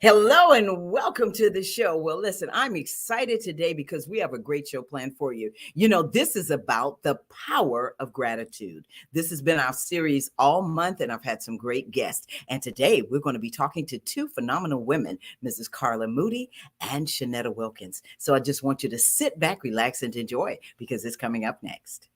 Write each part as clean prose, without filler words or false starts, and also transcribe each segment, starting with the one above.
Hello and welcome to the show. Well, listen, I'm excited today because we have a great show planned for you. This is about the power of gratitude. This has been our series all month, and I've had some great guests. And today we're going to be talking to two phenomenal women, Mrs. Karla Moody and Shanetta Wilkins. So I just want you to sit back, relax, and enjoy because it's coming up next.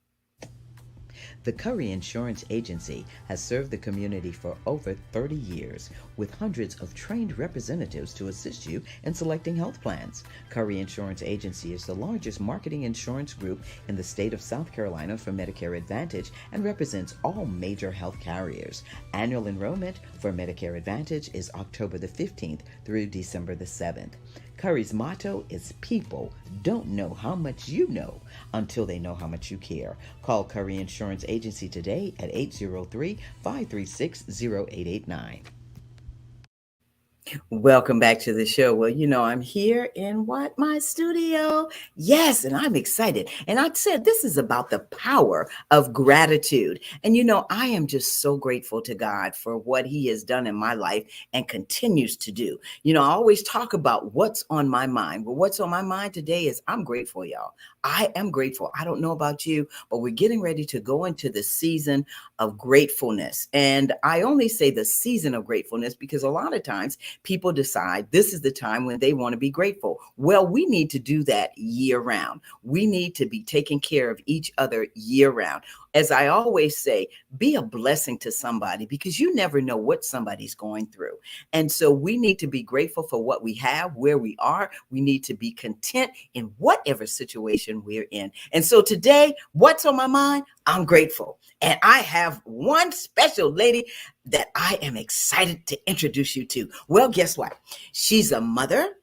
The Curry Insurance Agency has served the community for over 30 years with hundreds of trained representatives to assist you in selecting health plans. Curry Insurance Agency is the largest marketing insurance group in the state of South Carolina for Medicare Advantage and represents all major health carriers. Annual enrollment for Medicare Advantage is October the 15th through December the 7th. Curry's motto is people don't know how much you know until they know how much you care. Call Curry Insurance Agency today at 803-536-0889. Welcome back to the show. Well, I'm here in my studio. Yes, and I'm excited. And I said this is about the power of gratitude. And I am just so grateful to God for what He has done in my life and continues to do. I always talk about what's on my mind. Well, what's on my mind today is I'm grateful, y'all. I am grateful. I don't know about you, but we're getting ready to go into the season of gratefulness. And I only say the season of gratefulness because a lot of times people decide this is the time when they want to be grateful. Well, we need to do that year round. We need to be taking care of each other year round. As I always say, be a blessing to somebody because you never know what somebody's going through. And so we need to be grateful for what we have, where we are. We need to be content in whatever situation we're in. And so today, what's on my mind? I'm grateful. And I have one special lady that I am excited to introduce you to. Well, guess what? She's a mother.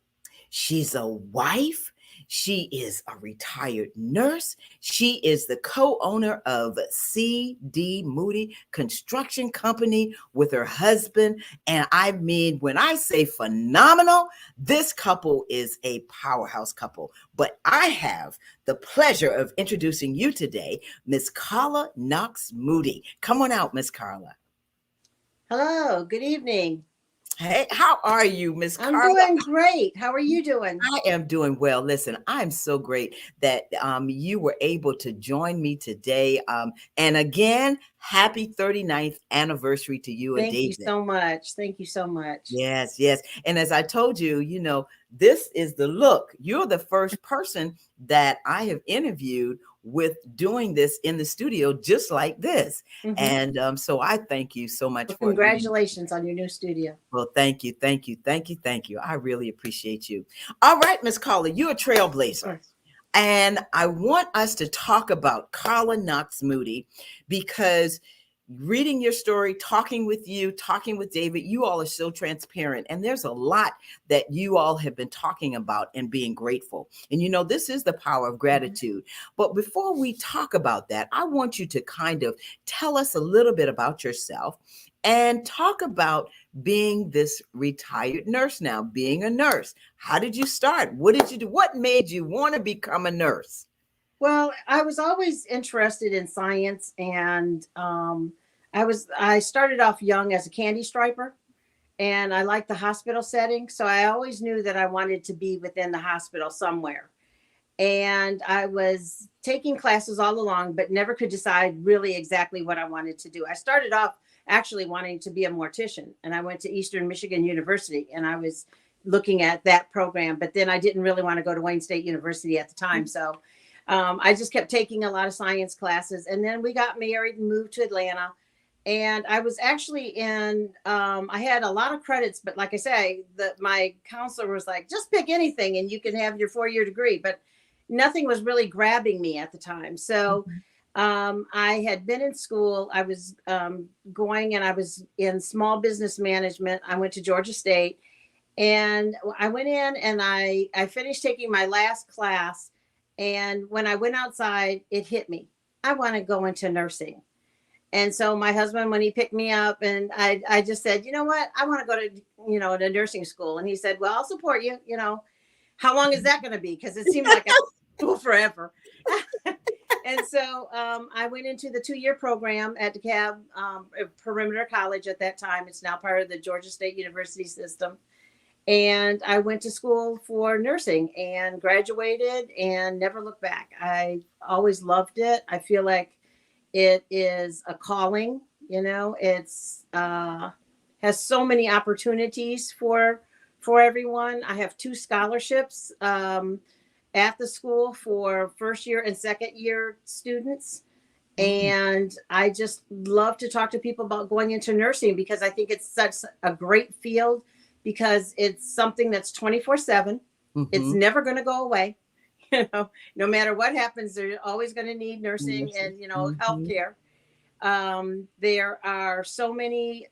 She's a wife. She is a retired nurse. She is the co-owner of C.D. Moody Construction Company with her husband. And I mean, when I say phenomenal, this couple is a powerhouse couple. But I have the pleasure of introducing you today, Miss Karla Knox Moody. Come on out, Miss Karla. Hello, good evening. Hey, how are you, Miss Karla? I'm doing great. How are you doing? I am doing well. Listen, I'm so great that you were able to join me today. And again, happy 39th anniversary to you and Thank David. you so much. Thank you so much. Yes, yes. And as I told you, this is the look. You're the first person that I have interviewed with doing this in the studio just like this. Mm-hmm. And so I thank you so much Well, for congratulations on your new studio. Well, thank you, thank you, thank you, thank you. I really appreciate you. All right, Miss Karla, you're a trailblazer. Yes. And I want us to talk about Karla Knox Moody because reading your story, talking with you, talking with David, you all are so transparent. And there's a lot that you all have been talking about and being grateful. And this is the power of gratitude. But before we talk about that, I want you to kind of tell us a little bit about yourself and talk about being this retired nurse now, being a nurse. How did you start? What did you do? What made you want to become a nurse? Well, I was always interested in science, and I started off young as a candy striper, and I liked the hospital setting, so I always knew that I wanted to be within the hospital somewhere. And I was taking classes all along, but never could decide really exactly what I wanted to do. I started off actually wanting to be a mortician, and I went to Eastern Michigan University, and I was looking at that program, but then I didn't really want to go to Wayne State University at the time. So I just kept taking a lot of science classes, and then we got married and moved to Atlanta. And I was actually I had a lot of credits, but like I say, my counselor was like, just pick anything and you can have your 4-year degree. But nothing was really grabbing me at the time. So I had been in school. I was going, and I was in small business management. I went to Georgia State, and I went in and I finished taking my last class. And when I went outside, it hit me. I want to go into nursing. And so my husband, when he picked me up, and I just said, you know what, I want to go to nursing school. And he said, well, I'll support you. How long is that going to be? Because it seemed like I was in school forever. And so I went into the 2-year program at DeKalb Perimeter College at that time. It's now part of the Georgia State University system. And I went to school for nursing and graduated and never looked back. I always loved it. I feel like it is a calling, it's has so many opportunities for everyone. I have two scholarships at the school for first year and second year students. Mm, And I just love to talk to people about going into nursing because I think it's such a great field because it's something that's 24/7. It's mhm. never going to go away. No matter what happens, they're always going to need nursing Nurses. and, Mhm, healthcare. There are so many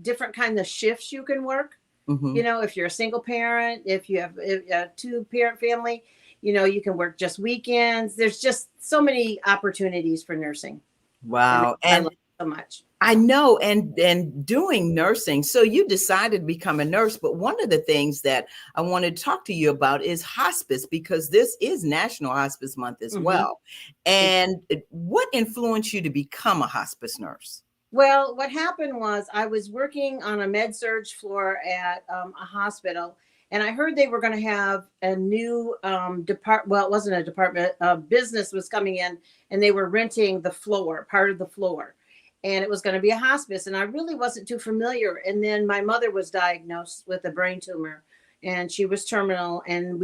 different kinds of shifts you can work. mhm. If you're a single parent, if you have a two parent family, you can work just weekends. There's just so many opportunities for nursing. And Wow. I love And it so much. I know, and doing nursing. So you decided to become a nurse, but one of the things that I wanted to talk to you about is hospice because this is National Hospice Month as Hmm. well. And what influenced you to become a hospice nurse? Well, what happened was I was working on a med surge floor at a hospital, and I heard they were going to have a new Well, it wasn't a department. A business was coming in, and they were renting the floor, part of the floor, and it was going to be a hospice. And I really wasn't too familiar. And then my mother was diagnosed with a brain tumor, and she was terminal. And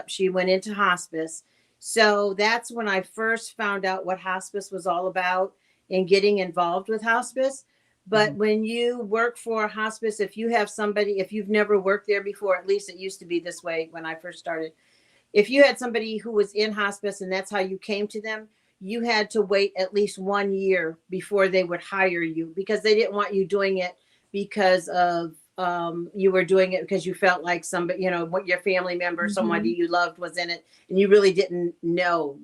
she went into hospice. So that's when I first found out what hospice was all about in getting involved with hospice. But Mhm. when you work for hospice, if you have somebody, if you've never worked there before, at least it used to be this way when I first started. If you had somebody who was in hospice and that's how you came to them, you had to wait at least 1 year before they would hire you because they didn't want you doing it because of you were doing it because you felt like somebody, what your family member, somebody Mhm. you loved was in it, and you really didn't know,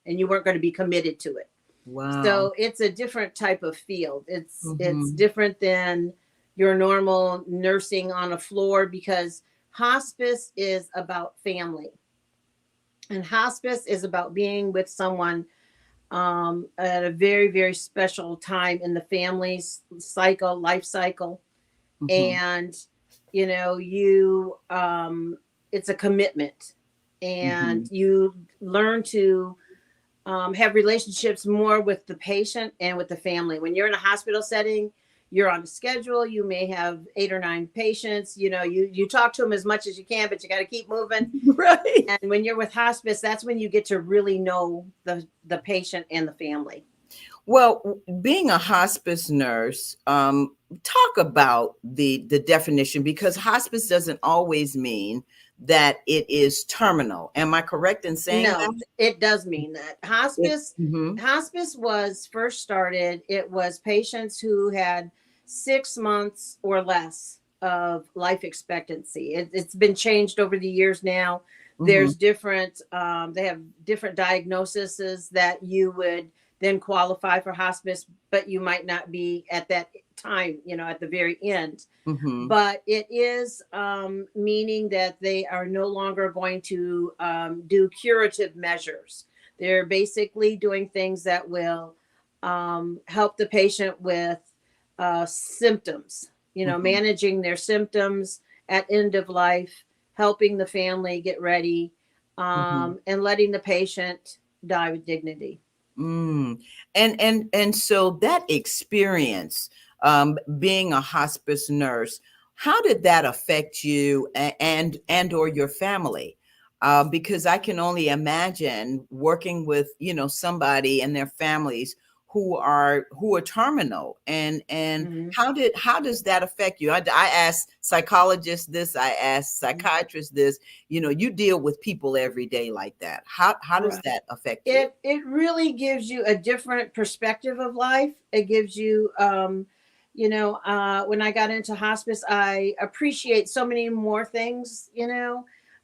and you weren't going to be committed to it. Wow. So it's a different type of field. It's Mhm. different than your normal nursing on a floor because hospice is about family, and hospice is about being with someone at a very, very special time in the family's life cycle. Mhm. And you it's a commitment, and Mhm. you learn to have relationships more with the patient and with the family. When you're in a hospital setting, you're on a schedule. You may have 8 or 9 patients. You talk to them as much as you can, but you got to keep moving. Right. And when you're with hospice, that's when you get to really know the patient and the family. Well, being a hospice nurse, talk about the definition because hospice doesn't always mean that it is terminal. Am I correct in saying No, that? it does mean that It, hospice mhm. hospice was first started. It was patients who had 6 months or less of life expectancy. It's been changed over the years now. Mhm. There's different. They have different diagnoses that you would then qualify for hospice, but you might not be at that time. At the very end, Mhm. but it is meaning that they are no longer going to do curative measures. They're basically doing things that will help the patient with symptoms, Mhm. managing their symptoms at end of life, helping the family get ready, Mhm. and letting the patient die with dignity. Mm. And so that experience, being a hospice nurse, how did that affect you and or your family? Because I can only imagine working with somebody and their families who are terminal, and Mhm. how does that affect you? I asked psychologists this, I asked Mhm. psychiatrists this. You deal with people every day like that. How does Right. that affect you? It really gives you a different perspective of life. It gives you when I got into hospice, I appreciate so many more things,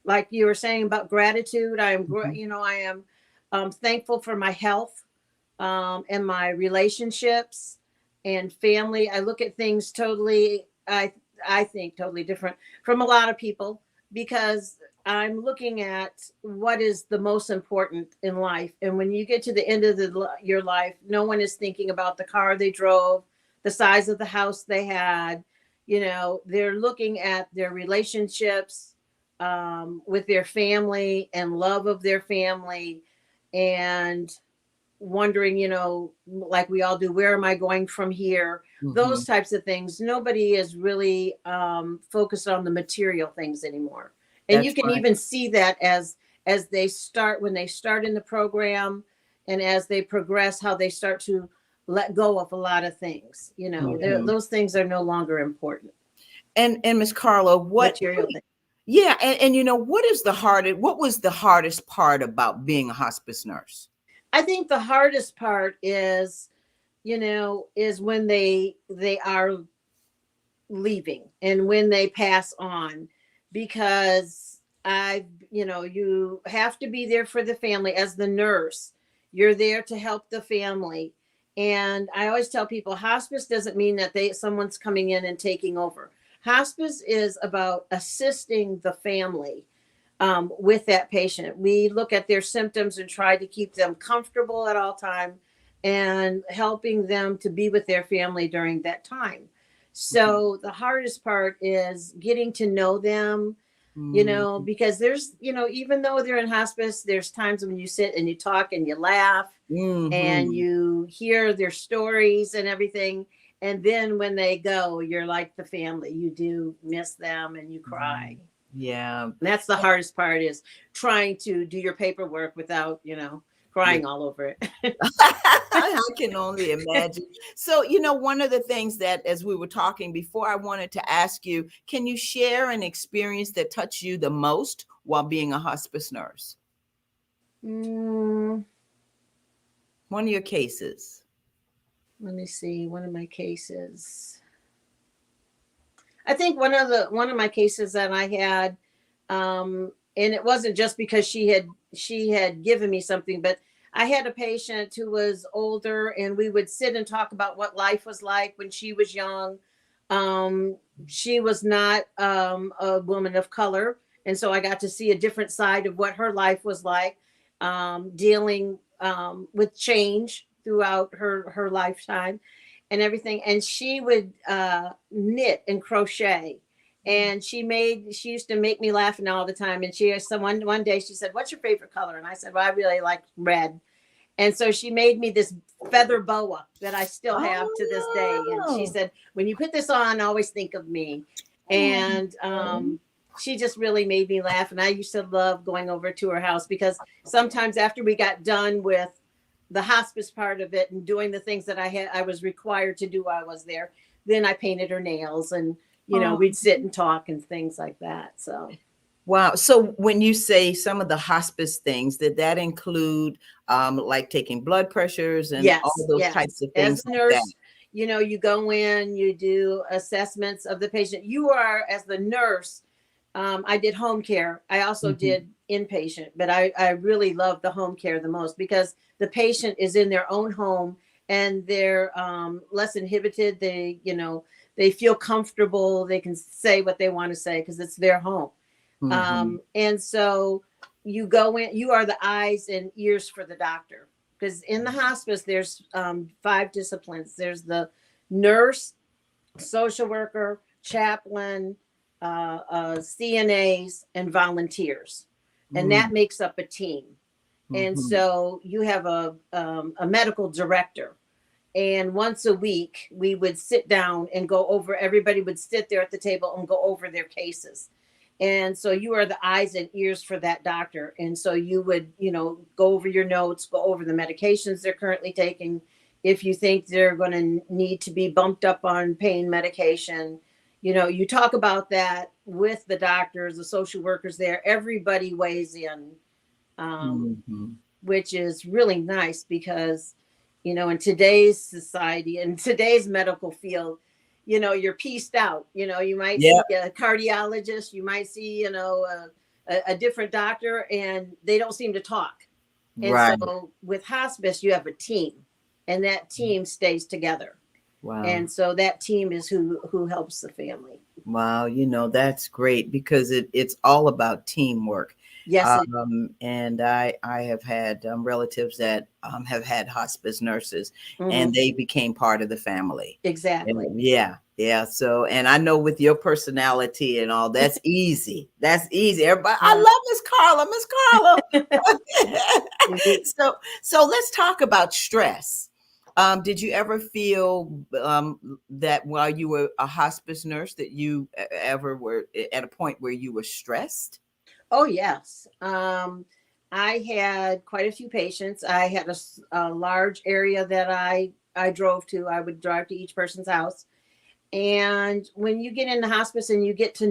like you were saying about gratitude. Mhm. I am thankful for my health, and my relationships and family. I look at things totally, I think totally different from a lot of people because I'm looking at what is the most important in life. And when you get to the end of your life, no one is thinking about the car they drove, the size of the house they had. They're looking at their relationships with their family and love of their family, and wondering, like we all do, where am I going from here? Those Mhm. types of things. Nobody is really focused on the material things anymore. And you That's can right. even see that as they start, when they start in the program, and as they progress, how they start to let go of a lot of things. Mhm. Those things are no longer important. And Miss Karla, Material things. yeah, and what was the hardest part about being a hospice nurse? I think the hardest part is when they are leaving and when they pass on, because you have to be there for the family. As the nurse, you're there to help the family. And I always tell people, hospice doesn't mean that someone's coming in and taking over. Hospice is about assisting the family with that patient. We look at their symptoms and try to keep them comfortable at all time, and helping them to be with their family during that time. Mhm. So the hardest part is getting to know them, Mhm. because there's, even though they're in hospice, there's times when you sit and you talk and you laugh and Mhm. you hear their stories and everything. And then when they go, you're like the family. You do miss them and you cry. Mhm. Yeah. And that's the hardest part, is trying to do your paperwork without, Yeah. crying all over it. I can only imagine. So, one of the things that, as we were talking before, I wanted to ask you, can you share an experience that touched you the most while being a hospice nurse? Mm, One of your cases. let me see. One of my cases. I think one of my cases that I had, and it wasn't just because she had given me something, but I had a patient who was older, and we would sit and talk about what life was like when she was young. Um, she was not a woman of color, and so I got to see a different side of what her life was like, dealing with change throughout her lifetime and everything. And she would knit and crochet. And she used to make me laugh all the time. And one day she said, "What's your favorite color?" And I said, "Well, I really like red." And so she made me this feather boa that I still have to this day. And she Oh. said, "When you put this on, always think of me." And Oh. she just really made me laugh. And I used to love going over to her house, because sometimes after we got done with the hospice part of it and doing the things that I was required to do while I was there, then I painted her nails, and Oh. we'd sit and talk and things like that. So Wow. So when you say some of the hospice things, did that include like taking blood pressures and all yes, those types yes. of As things a like that? nurse, you go in, you do assessments of the patient. You are, as the nurse, I did home care. I also Mhm. did inpatient, but I really love the home care the most, because the patient is in their own home, and they're less inhibited. They feel comfortable. They can say what they want to say because it's their home. Mhm. And so you go in, you are the eyes and ears for the doctor, because in the hospice there's 5 disciplines. There's the nurse, social worker, chaplain, CNAs, and volunteers, and that Mm. makes up a team. And Mhm. so you have a medical director, and once a week we would sit down and go over. Everybody would sit there at the table and go over their cases. And so you are the eyes and ears for that doctor. And so you would, go over your notes, go over the medications they're currently taking. If you think they're going to need to be bumped up on pain medication, you talk about that with the doctors, the social workers there. Everybody weighs in, um, Mhm. which is really nice, because in today's society, in today's medical field, you're pieced out. You might Yeah. see a cardiologist, you might see a different doctor, and they don't seem to talk. And Right. so with hospice, you have a team, and that team stays together. Wow. And so that team is who helps the family. Wow. That's great because it's all about teamwork. Yes. And I have had relatives that have had hospice nurses, Mhm. and they became part of the family. Exactly. And yeah, yeah. So, and I know with your personality and all, that's easy. That's easy. Everybody, I Yeah. love Miss Karla, Miss Karla. Mhm. So let's talk about stress. Did you ever feel that while you were a hospice nurse that you ever were at a point where you were stressed? Oh, yes. I had quite a few patients. I had a large area that I drove to. I would drive to each person's house. And when you get into hospice and you get to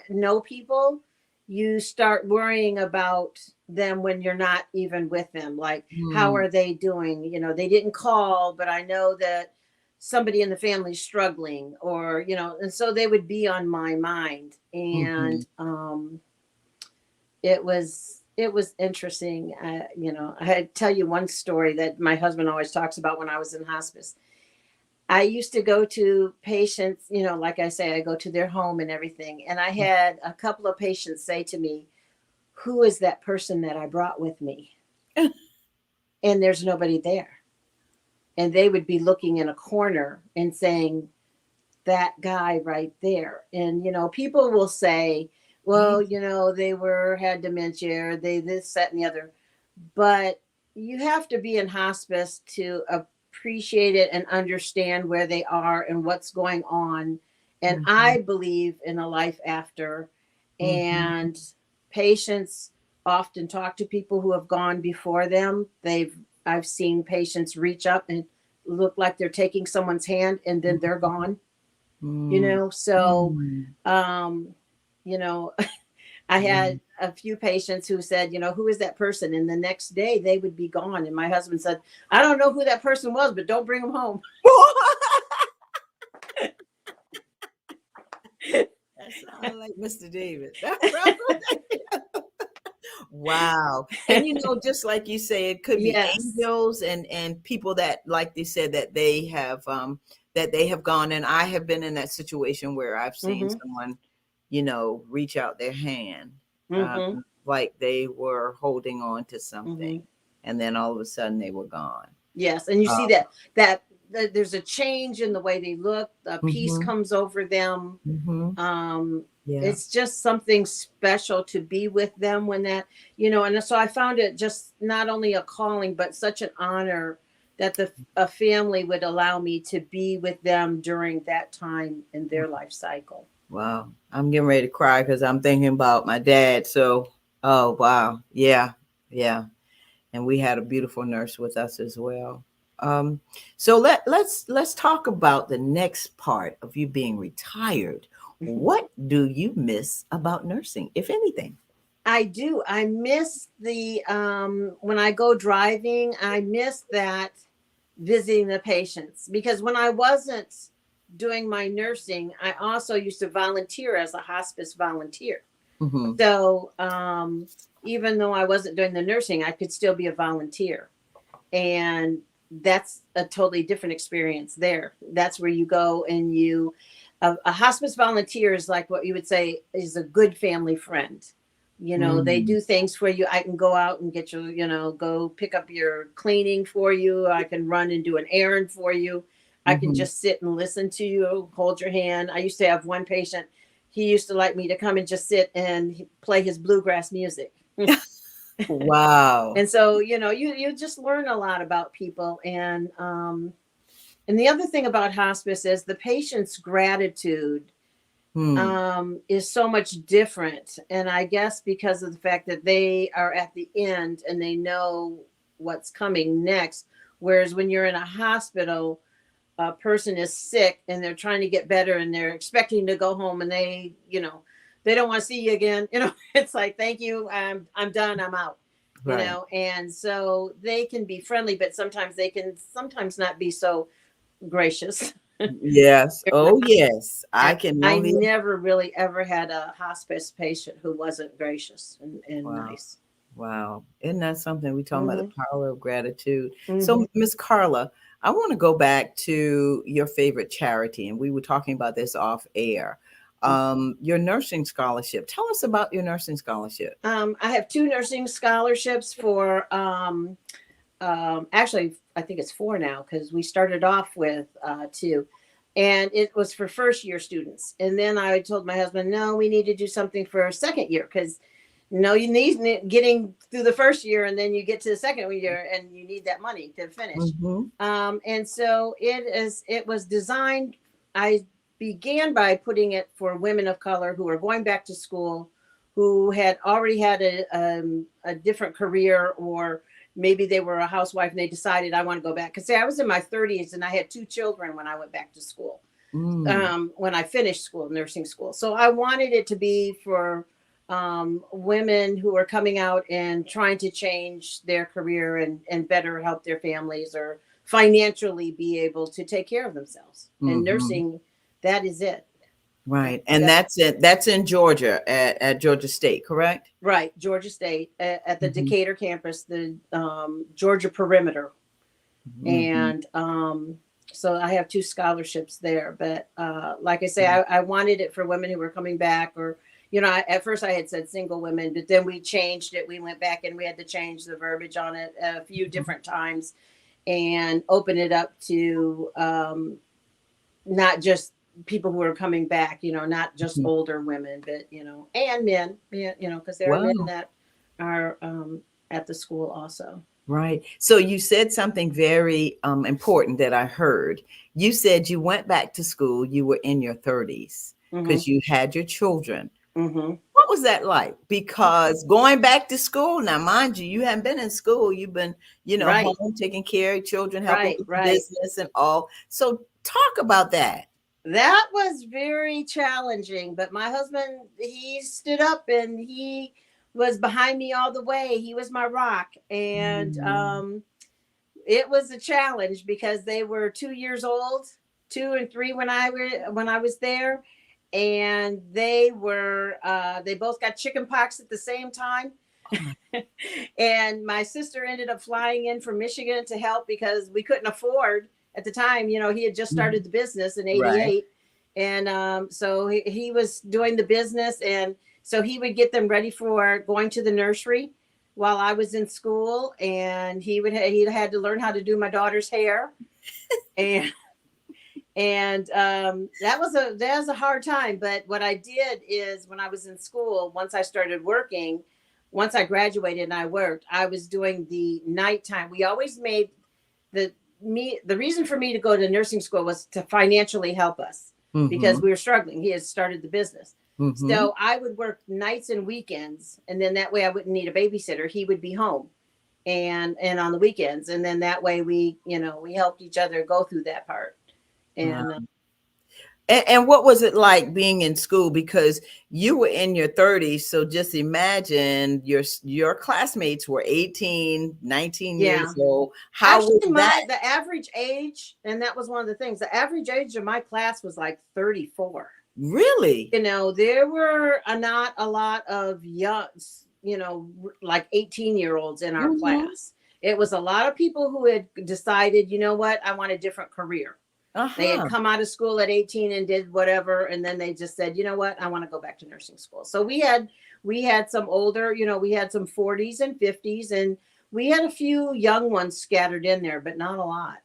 know people, you start worrying about them when you're not even with them. Like, how Mm, are they doing? You know, they didn't call, but I know that somebody in the family's struggling, or, and so they would be on my mind. mhm, And it was interesting. I had to tell you one story that my husband always talks about when I was in hospice. I used to go to patients, like I say, I go to their home and everything. And I had a couple of patients say to me, "Who is that person that I brought with me?" And there's nobody there. And they would be looking in a corner and saying, "That guy right there." And, people will say, mm, "Well, they had dementia, or they this, that, and the other." But you have to be in hospice to appreciate it and understand where they are and what's going on. And mhm, I believe in a life after. mhm. And patients often talk to people who have gone before them. I've seen patients reach up and look like they're taking someone's hand, and then they're gone. Mm, So mm. um you know I Yeah. had a few patients who said, "Who is that person?" And the next day they would be gone. And my husband said, "I don't know who that person was, but don't bring them home." That sounds like Mr. David. Wow. And just like you say, it could be Yes. angels and people that, like they said, that they have gone. And I have been in that situation where I've seen Mm-hmm. someone, reach out their hand, Mm-hmm. like they were holding on to Mm-hmm. something, and then all of a sudden they were gone. Yes. And you see Um, that there's a change in the way they look. A peace mhm, comes over them. mhm. um Yeah. it's just something special to be with them when and so I found it just not only a calling but such an honor that the a family would allow me to be with them during that time in their life cycle. Wow. I'm getting ready to cry because I'm thinking about my dad. So, oh, wow. Yeah. Yeah. And we had a beautiful nurse with us as well. Um, so let's talk about the next part of you being retired. What do you miss about nursing, if anything? I do. I miss the when I go driving, I miss that visiting the patients, because when I wasn't doing my nursing, I also used to volunteer as a hospice volunteer. Mm-hmm. So even though I wasn't doing the nursing, I could still be a volunteer. And that's a totally different experience there. That's where you go and a hospice volunteer is like what you would say is a good family friend. They Mm-hmm. do things for you. I can go out and get you, go pick up your cleaning for you. I can run and do an errand for you. I can Mm-hmm. just sit and listen to you, hold your hand. I used to have one patient, he used to like me to come and just sit and play his bluegrass music. Wow. And so, you just learn a lot about people. And the other thing about hospice is the patient's gratitude Hmm. is so much different. And I guess because of the fact that they are at the end and they know what's coming next. Whereas when you're in a hospital, a person is sick and they're trying to get better and they're expecting to go home, and they don't want to see you again. It's like, "Thank you. I'm done. I'm out." Right. And so they can be friendly, but sometimes they can sometimes not be so gracious. Yes. Oh, yes. I And can I only. never really ever had a hospice patient who wasn't gracious and Wow. nice. Wow. Isn't that something? We talking about Hmm. the power of gratitude. Hmm. So, Miss Karla, I want to go back to your favorite charity, and we were talking about this off air. your nursing scholarship. Tell us about your nursing scholarship. I have two nursing scholarships for actually, I think it's four now because we started off with two, and it was for first year students. And then I told my husband, no, we need to do something for second year because no, you need getting through the first year, and then you get to the second year, and you need that money to finish. And so it was designed. I began by putting it for women of color who are going back to school, who had already had a different career, or maybe they were a housewife and they decided I want to go back. Because I was in my 30s and I had two children when I went back to school, when I finished school, nursing school. So I wanted it to be for women who are coming out and trying to change their career and better help their families or financially be able to take care of themselves. And nursing, that is it. Right. And that's it. That's in Georgia at Georgia State, correct? Right. Georgia State at the Decatur campus, the Georgia perimeter. And so I have two scholarships there. But like I say, I wanted it for women who were coming back, or, you know, at first I had said single women, but then we changed it. We went back and we had to change the verbiage on it a few different times and open it up to not just people who are coming back, you know, not just older women, but, you know, and men, you know, because there are men that are at the school also. Right. So you said something very important that I heard. You said you went back to school, you were in your 30s because you had your children. What was that like? Because going back to school, now, mind you, you haven't been in school. You've been, you know, home, taking care of children, helping with business and all. So talk about that. That was very challenging, but my husband, he stood up and he was behind me all the way. He was my rock. And it was a challenge because they were 2 years old, 2 and 3 when I was there. And they both got chicken pox at the same time. And my sister ended up flying in from Michigan to help because we couldn't afford at the time, you know, he had just started the business in 88. And so he was doing the business. And so he would get them ready for going to the nursery while I was in school. And he had to learn how to do my daughter's hair. And that was a hard time. But what I did is when I was in school, once I started working, once I graduated and I worked, I was doing the nighttime. We always made the reason for me to go to nursing school was to financially help us because we were struggling. He had started the business. So I would work nights and weekends, and then that way I wouldn't need a babysitter. He would be home and on the weekends. And then that way we helped each other go through that part. And what was it like being in school? Because you were in your 30s. So just imagine your classmates were 18, 19 years old. How was that? The average age, and that was one of the things, the average age of my class was like 34. Really? You know, there were not a lot of young, you know, like 18-year-olds in our class. It was a lot of people who had decided, you know what, I want a different career. They had come out of school at 18 and did whatever. And then they just said, you know what, I want to go back to nursing school. So we had some older, you know, we had some 40s and 50s, and we had a few young ones scattered in there, but not a lot.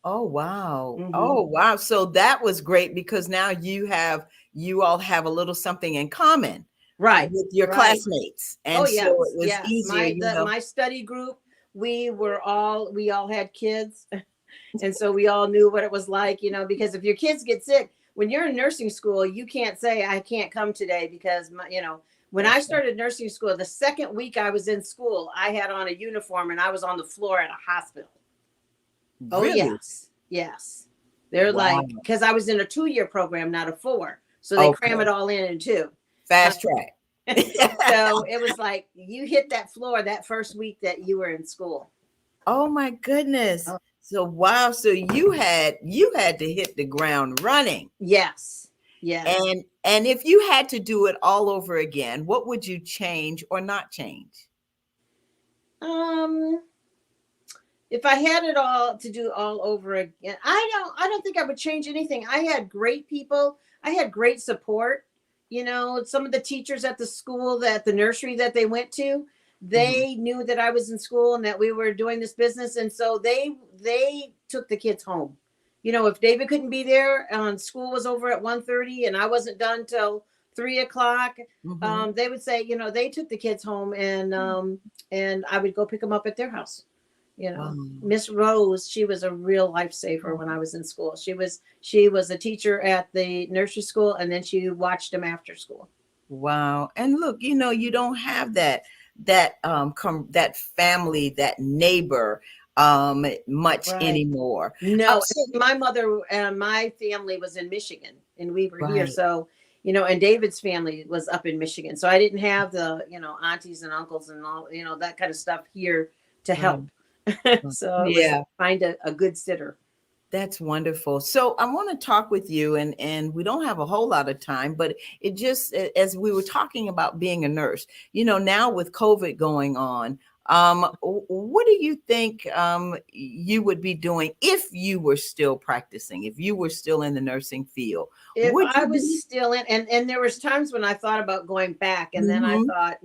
Oh, wow. Oh, wow. So that was great because now you all have a little something in common. Right. With your classmates. And so it was easier. My study group, we all had kids. And so we all knew what it was like, you know, because if your kids get sick, when you're in nursing school, you can't say, I can't come today because, when I started nursing school, the second week I was in school, I had on a uniform and I was on the floor at a hospital. Really? Oh, yes. They're like, because I was in a 2-year program, not a 4. So they cram it all in 2. Fast track. So it was like, you hit that floor that first week that you were in school. Oh my goodness. So wow. So you had to hit the ground running. Yes. And if you had to do it all over again, what would you change or not change? if I had it all to do all over again, I don't think I would change anything. I had great people. I had great support. You know, some of the teachers at the school, that the nursery that they went to, Mhm. they knew that I was in school and that we were doing this business, and so they took the kids home. You know, if David couldn't be there, school was over at 1:30 and I wasn't done till 3 o'clock, Mhm. they would say, you know, they took the kids home, and I would go pick them up at their house. You know, Wow. Miss Rose, she was a real lifesaver when I was in school. She was a teacher at the nursery school, and then she watched them after school. Wow. And look, you don't have that family, that neighbor much Right. anymore. No, So my mother and my family was in Michigan, and we were here. right. So, you know, and David's family was up in Michigan. So I didn't have the, aunties and uncles and all, that kind of stuff here to Right. help. So it was Yeah. find a good sitter. That's wonderful. So I want to talk with you, and we don't have a whole lot of time, but it just as we were talking about being a nurse, now with COVID going on, what do you think you would be doing if you were still practicing, if you were still in the nursing field? If Would I you was be? still in, and there was times when I thought about going back, and then I Mhm. thought,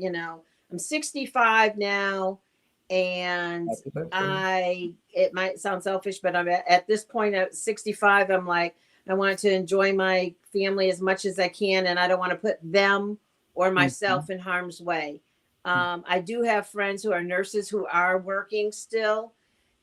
I'm 65 now, and Happy birthday. it might sound selfish, but I'm at this point at 65, I'm like, I want to enjoy my family as much as I can, and I don't want to put them or Mhm. myself in harm's way. I do have friends who are nurses who are working still,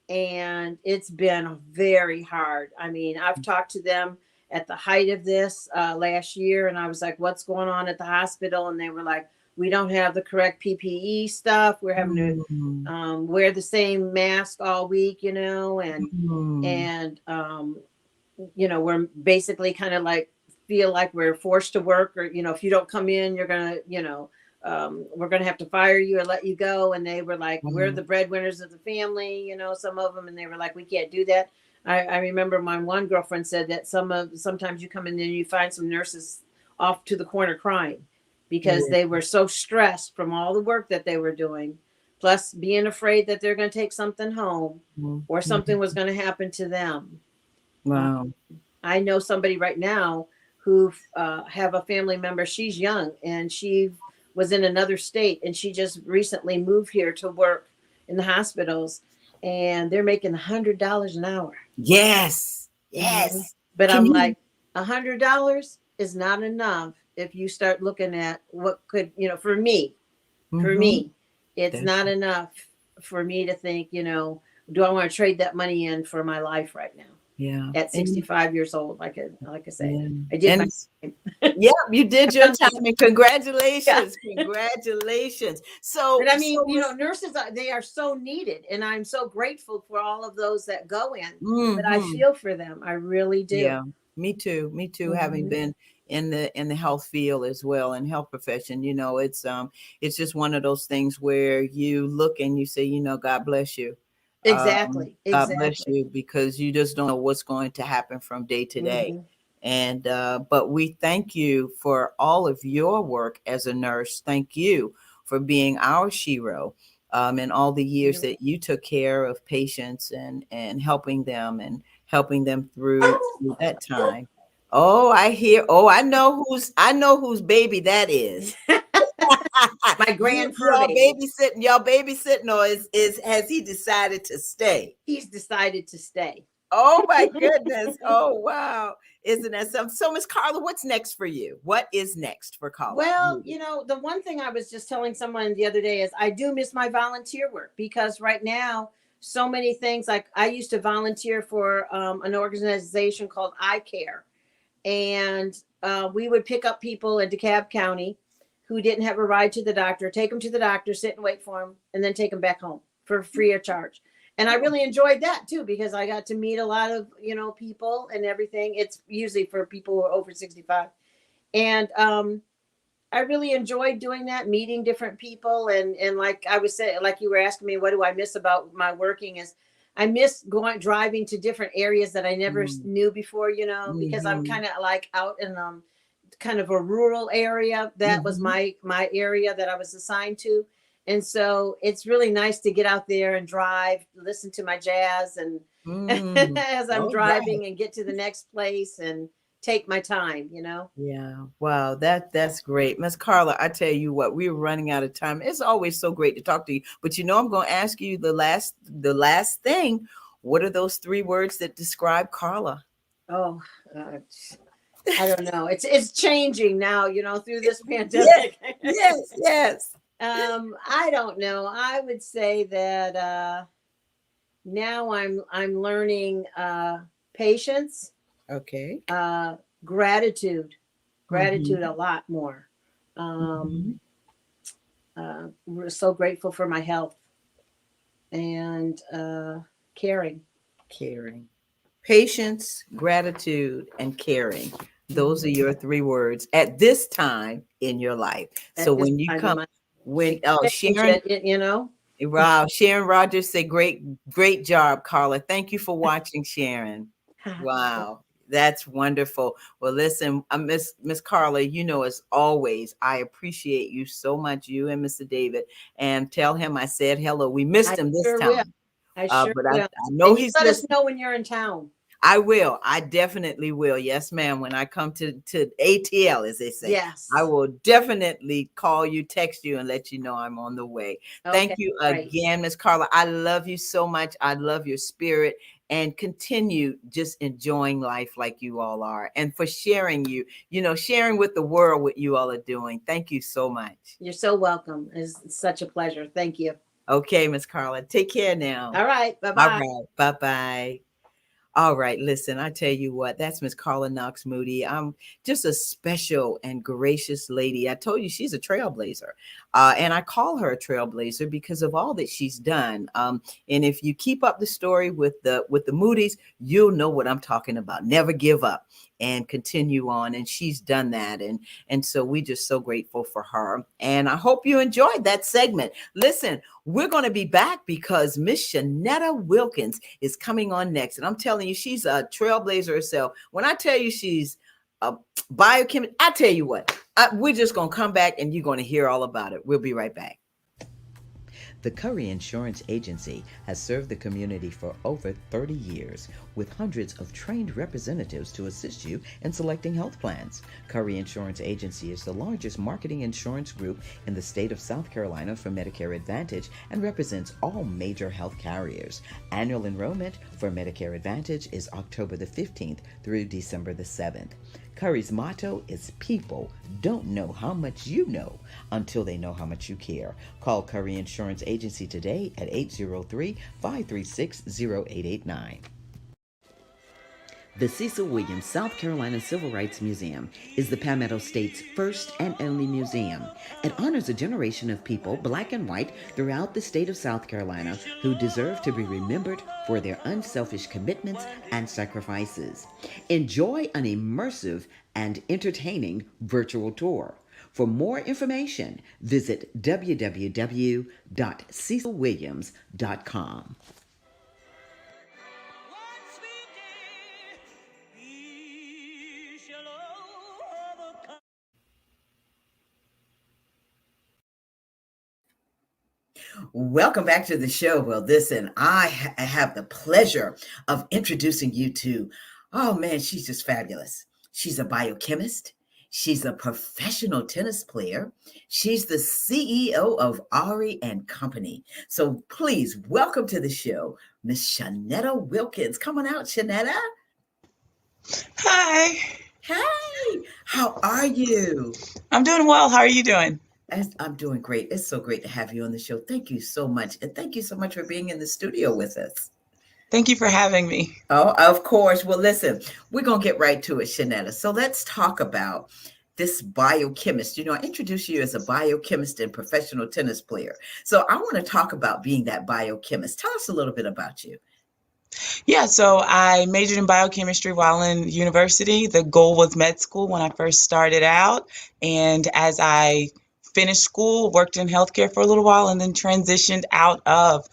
and it's been very hard. I mean, I've talked to them at the height of this last year, and I was like, "What's going on at the hospital?" And they were like, "We don't have the correct PPE stuff. We're having to Mhm. wear the same mask all week, Mhm. and we're basically kind of like feel like we're forced to work, or if you don't come in, you're gonna, we're gonna have to fire you or let you go." And they were like, "We're the Wow. breadwinners of the family," some of them, and they were like, "We can't do that." I remember my one girlfriend said that sometimes you come in and you find some nurses off to the corner crying because Yeah. they were so stressed from all the work that they were doing, plus being afraid that they're going to take something home or something Mhm. was going to happen to them. uh, Wow. I know somebody right now who have a family member. She's young and she was in another state, and she just recently moved here to work in the hospitals, and they're making $100 an hour. Yes. Hmm. Yes. But Can I'm you? like, $100 is not enough if you start looking at what could, for Mhm. me, it's That's not enough for me to think, do I want to trade that money in for my life right now yeah. at And 65 years old? Like I say, yeah. I did my And time. yeah, you did I've your done my time, and yeah. congratulations. Congratulations. But So I mean, so Miss nurses they are so needed, and I'm so grateful for all of those that go in. But I mhm. feel for them, I really do. Yeah, me too. Me too. Having Hmm. been in the health field as well, and health profession, it's just one of those things where you look and you say, God bless you. Exactly, God bless exactly. you, because you just don't know what's going to happen from day to day. Hmm. And but we thank you for all of your work as a nurse. Thank you for being our shero, and all the years that you took care of patients, and helping them through that time. Oh, I hear. Oh, I know whose baby that is. My You grand fur y'all baby. babysitting, or is has he decided to stay? He's decided to stay. Oh my goodness. Oh wow. Isn't that something? So Miss Karla, what's next for you? What is next for Karla Well, Moody? the one thing I was just telling someone the other day is I do miss my volunteer work, because right now, so many things, like I used to volunteer for an organization called I Care, and we would pick up people in DeKalb County who didn't have a ride to the doctor, take them to the doctor, sit and wait for them, and then take them back home for free of charge. And I Oh, really enjoyed that too, because I got to meet a lot of people and everything. It's usually for people who are over 65, and I really enjoyed doing that, meeting different people, and like I was saying, like you were asking me, what do I miss about my working is I miss going driving to different areas that I never mm, knew before, because I'm mhm, kind of like out in kind of a rural area. That was mhm, my area that I was assigned to, And so it's really nice to get out there and drive, listen to my jazz, and Mm. as I'm All right. driving and get to the next place and take my time, Yeah. Wow. That's great. Miss Karla, I tell you what, we're running out of time. It's always so great to talk to you. But I'm gonna ask you the last thing. What are those three words that describe Karla? Oh, uh, I don't know. It's changing now, through this Yes, pandemic. yes, yes. I don't know. I would say that now I'm learning patience, Okay. uh, gratitude, gratitude Mm-hmm. a lot more. Mm-hmm. Um, we're so grateful for my health and caring. Caring. Patience, gratitude, and caring. Those Mhm. are your three words at this time in your life. So At this when you time in come, my, when it can change Sharon, it. wow, Sharon Rogers said, "Great, great job, Carla. Thank you for watching, Sharon." Wow, that's wonderful. Well, listen, Miss Carla, as always, I appreciate you so much, you and Mr. David, and tell him I said hello. We missed I him this sure will. time, I sure but I will. know And you he's let us listening. know when you're in town. I will. I definitely will. Yes, ma'am. When I come to ATL, as they say, I Yes. will definitely call you, text you, and let you know I'm on the way. Thank Okay. you Great. again, Miss Carla. I love you so much. I love your spirit, and continue just enjoying life like you all are, and for sharing sharing with the world what you all are doing. Thank you so much. You're so welcome. It's such a pleasure. Thank you. Okay, Miss Carla. Take care now. All right. Bye All bye. right. Bye bye. All right, listen, I tell you what, that's Miss Karla Knox Moody. I'm just a special and gracious lady. I told you she's a trailblazer. And I call her a trailblazer because of all that she's done. And if you keep up the story with the Moody's, you'll know what I'm talking about. Never give up and continue on. And she's done that. And so we just so grateful for her. And I hope you enjoyed that segment. Listen, we're going to be back because Miss Shanetta Wilkins is coming on next. And I'm telling you, she's a trailblazer herself. When I tell you she's a biochemist, I tell you what, we're just going to come back and you're going to hear all about it. We'll be right back. The Curry Insurance Agency has served the community for over 30 years with hundreds of trained representatives to assist you in selecting health plans. Curry Insurance Agency is the largest marketing insurance group in the state of South Carolina for Medicare Advantage and represents all major health carriers. Annual enrollment for Medicare Advantage is October the 15th through December the 7th. Curry's motto is people don't know how much you know until they know how much you care. Call Curry Insurance Agency today at 803-536-0889. The Cecil Williams South Carolina Civil Rights Museum is the Palmetto State's first and only museum. It honors a generation of people, black and white, throughout the state of South Carolina who deserve to be remembered for their unselfish commitments and sacrifices. Enjoy an immersive and entertaining virtual tour. For more information, visit www.cecilwilliams.com. Welcome back to the show. Well, listen, I have the pleasure of introducing you to, oh man, she's just fabulous. She's a biochemist. She's a professional tennis player. She's the CEO of Ari and Company. So please welcome to the show, Miss Shanetta Wilkins. Come on out, Shanetta. Hi, Hey, how are you? I'm doing well. How are you doing? I'm doing great. It's so great to have you on the show. Thank you so much. And thank you so much for being in the studio with us. Thank you for having me. Oh, of course. Well, listen, we're going to get right to it, Shanetta. So let's talk about this biochemist. I introduced you as a biochemist and professional tennis player. So I want to talk about being that biochemist. Tell us a little bit about you. Yeah, so I majored in biochemistry while in university. The goal was med school when I first started out. And as I finished school, worked in healthcare for a little while, and then transitioned out of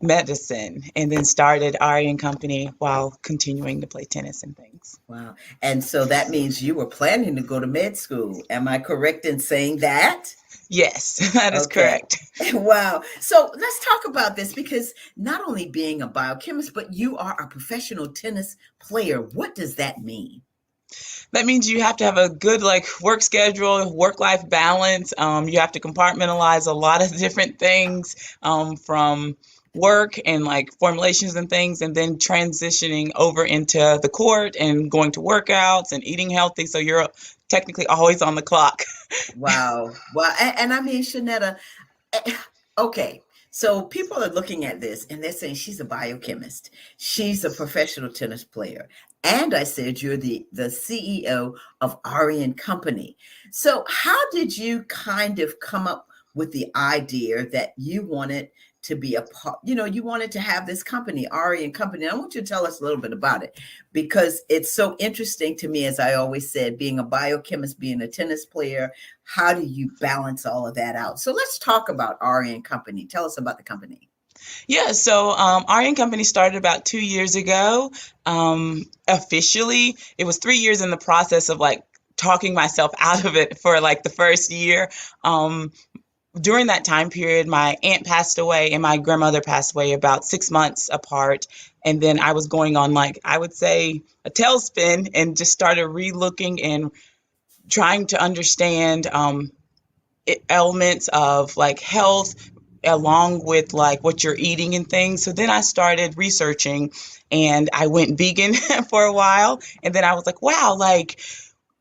medicine, and then started Ari and Company while continuing to play tennis and things. Wow. And so that means you were planning to go to med school. Am I correct in saying that? Yes, that is Okay. correct. Wow. So let's talk about this because not only being a biochemist, but you are a professional tennis player. What does that mean? That means you have to have a good like work schedule, work-life balance. You have to compartmentalize a lot of different things from work and like formulations and things, and then transitioning over into the court and going to workouts and eating healthy. So you're technically always on the clock. Wow. Wow. And I mean, Shanetta, eh, okay. So people are looking at this and they're saying she's a biochemist. She's a professional tennis player. And I said you're the CEO of Ari and Company. So how did you kind of come up with the idea that you wanted to be a part, you wanted to have this company, Ari and Company? I want you to tell us a little bit about it because it's so interesting to me, as I always said, being a biochemist, being a tennis player. How do you balance all of that out? So let's talk about Ari and Company. Tell us about the company. Yeah, so Ari and Company started about 2 years ago. Officially, it was 3 years in the process of like talking myself out of it for like the first year. During that time period, my aunt passed away and my grandmother passed away about 6 months apart. And then I was going on like, I would say, a tailspin and just started re-looking and trying to understand elements of like health along with like what you're eating and things. So then I started researching and I went vegan for a while. And then I was like, wow, like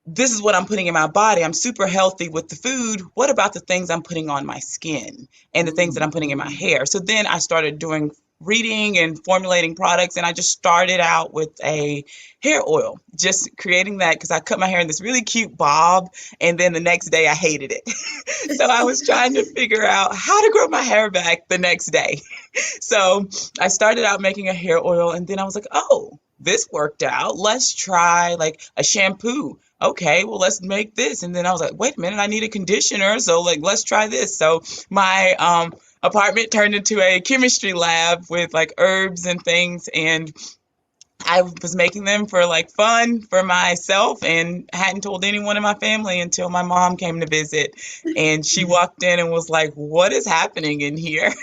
this is what I'm putting in my body. I'm super healthy with the food. What about the things I'm putting on my skin and the things that I'm putting in my hair? So then I started doing reading and formulating products, and I just started out with a hair oil, just creating that because I cut my hair in this really cute bob, and then the next day I hated it. So I was trying to figure out how to grow my hair back the next day. So I started out making a hair oil, and then I was like, oh, this worked out. Let's try like a shampoo. Okay, well, let's make this. And then I was like, wait a minute, I need a conditioner. So like, let's try this. So my apartment turned into a chemistry lab with like herbs and things. And I was making them for like fun for myself and hadn't told anyone in my family until my mom came to visit. And she walked in and was like, what is happening in here?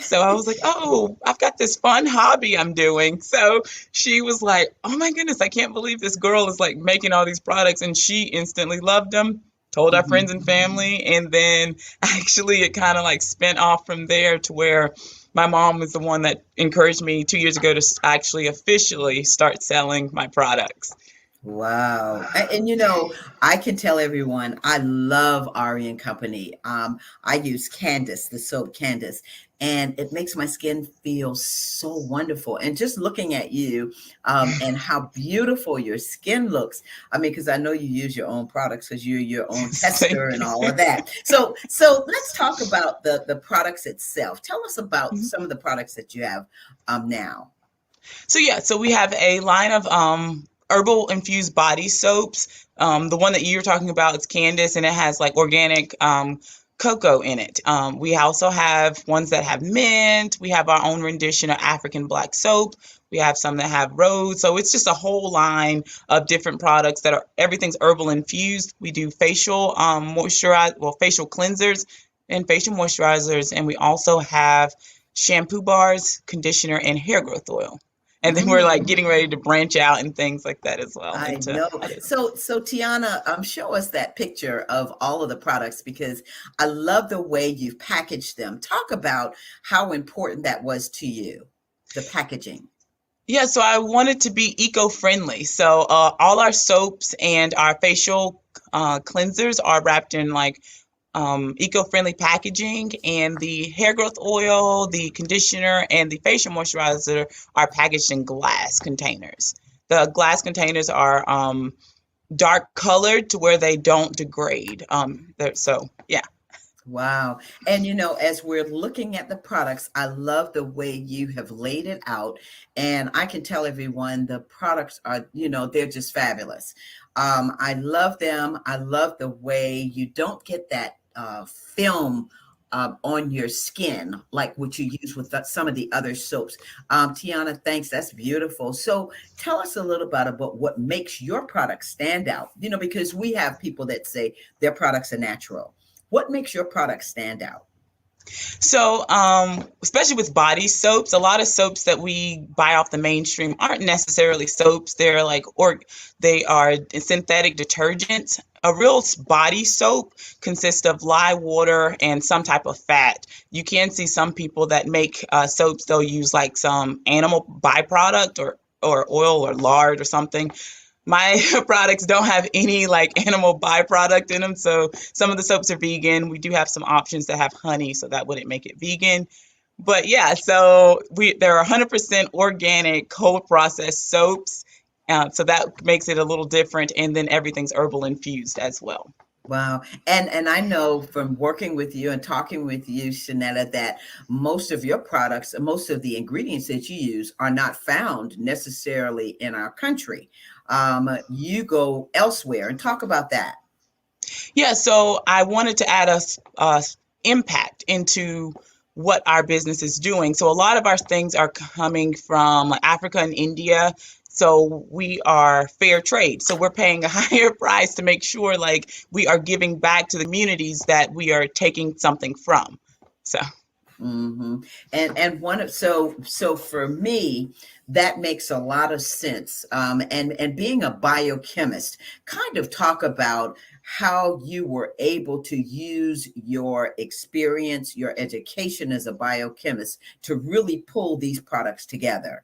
So I was like, oh, I've got this fun hobby I'm doing. So she was like, oh my goodness, I can't believe this girl is like making all these products. And she instantly loved them, told our friends and family. And then actually it kind of like spent off from there to where my mom was the one that encouraged me 2 years ago to actually officially start selling my products. Wow. And I can tell everyone I love Ari and Company. I use Candace, the soap Candace, and it makes my skin feel so wonderful. And just looking at you, and how beautiful your skin looks. I mean, because I know you use your own products because you're your own tester and all of that. So let's talk about the products itself. Tell us about some of the products that you have now. So yeah, so we have a line of herbal infused body soaps. The one that you're talking about is Candace, and it has like organic cocoa in it. We also have ones that have mint. We have our own rendition of African black soap. We have some that have rose. So it's just a whole line of different products that are everything's herbal infused. We do facial facial cleansers and facial moisturizers, and we also have shampoo bars, conditioner, and hair growth oil. And then we're like getting ready to branch out and things like that as well I into know. others. So Tiana, show us that picture of all of the products because I love the way you've packaged them. Talk about how important that was to you, the packaging. Yeah, so I wanted to be eco-friendly. So all our soaps and our facial cleansers are wrapped in like eco-friendly packaging, and the hair growth oil, the conditioner, and the facial moisturizer are packaged in glass containers. The glass containers are dark colored to where they don't degrade. So yeah. Wow. And as we're looking at the products, I love the way you have laid it out. And I can tell everyone the products are, they're just fabulous. I love them. I love the way you don't get that film on your skin, like what you use with some of the other soaps. Tiana, thanks. That's beautiful. So tell us a little bit about what makes your product stand out, because we have people that say their products are natural. What makes your product stand out? So, especially with body soaps, a lot of soaps that we buy off the mainstream aren't necessarily soaps. They're like, or they are synthetic detergents. A real body soap consists of lye water and some type of fat. You can see some people that make soaps, they'll use like some animal byproduct or oil or lard or something. My products don't have any like animal byproduct in them. So some of the soaps are vegan. We do have some options that have honey, so that wouldn't make it vegan. But yeah, so there are 100% organic, cold processed soaps. So that makes it a little different. And then everything's herbal infused as well. Wow. And I know from working with you and talking with you, Shanetta, that most of your products, most of the ingredients that you use are not found necessarily in our country. You go elsewhere, and talk about that. Yeah, so I wanted to add a impact into what our business is doing. So a lot of our things are coming from like Africa and India. So we are fair trade. So we're paying a higher price to make sure like we are giving back to the communities that we are taking something from. So Mm-hmm. And so for me, that makes a lot of sense. And being a biochemist, kind of talk about how you were able to use your experience, your education as a biochemist to really pull these products together.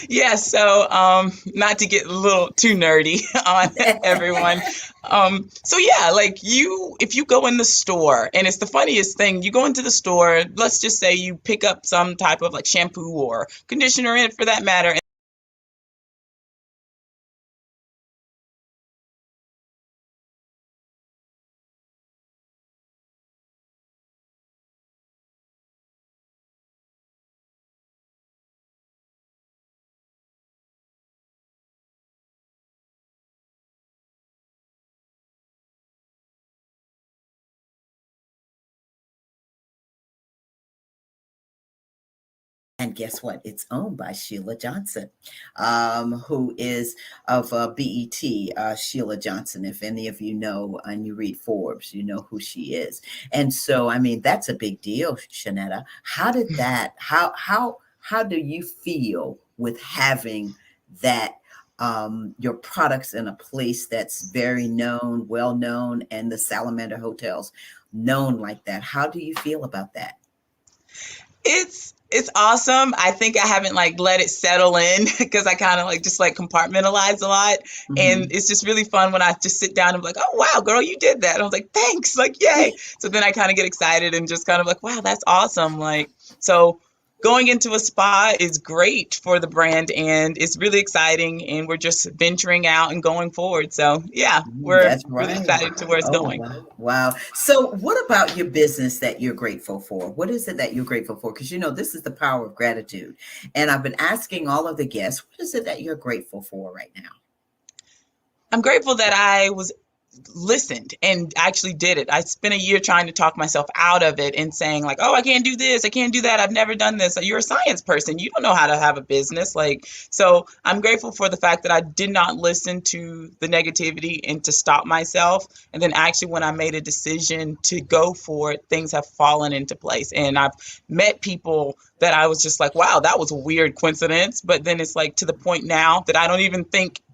yeah, so not to get a little too nerdy on everyone. So yeah, like if you go in the store, and it's the funniest thing, you go into the store, let's just say you pick up some type of like shampoo or conditioner in it for that matter. And guess what? It's owned by Sheila Johnson, who is of BET, Sheila Johnson. If any of you know and you read Forbes, you know who she is. And so, I mean, that's a big deal, Shanetta. How do you feel with having that your products in a place that's very known, well known, and the Salamander hotels known like that? How do you feel about that? It's awesome. I think I haven't like let it settle in because I kind of like just like compartmentalize a lot. And Mm-hmm. it's just really fun when I just sit down and be like, oh wow, girl, you did that. And I was like, thanks, like yay. So then I kind of get excited and just kind of like, wow, that's awesome. Like so going into a spa is great for the brand and it's really exciting and we're just venturing out and going forward. So yeah, we're That's really right. excited to where it's Oh, going. wow. Wow. So, what about your business that you're grateful for? What is it that you're grateful for? Because, this is the power of gratitude. And I've been asking all of the guests, what is it that you're grateful for right now? I'm grateful that I was listened and actually did it. I spent a year trying to talk myself out of it and saying like, "Oh, I can't do this. I can't do that. I've never done this." You're a science person. You don't know how to have a business. Like, so I'm grateful for the fact that I did not listen to the negativity and to stop myself. And then actually when I made a decision to go for it, things have fallen into place. And I've met people that I was just like, wow, that was a weird coincidence. But then it's like to the point now that I don't even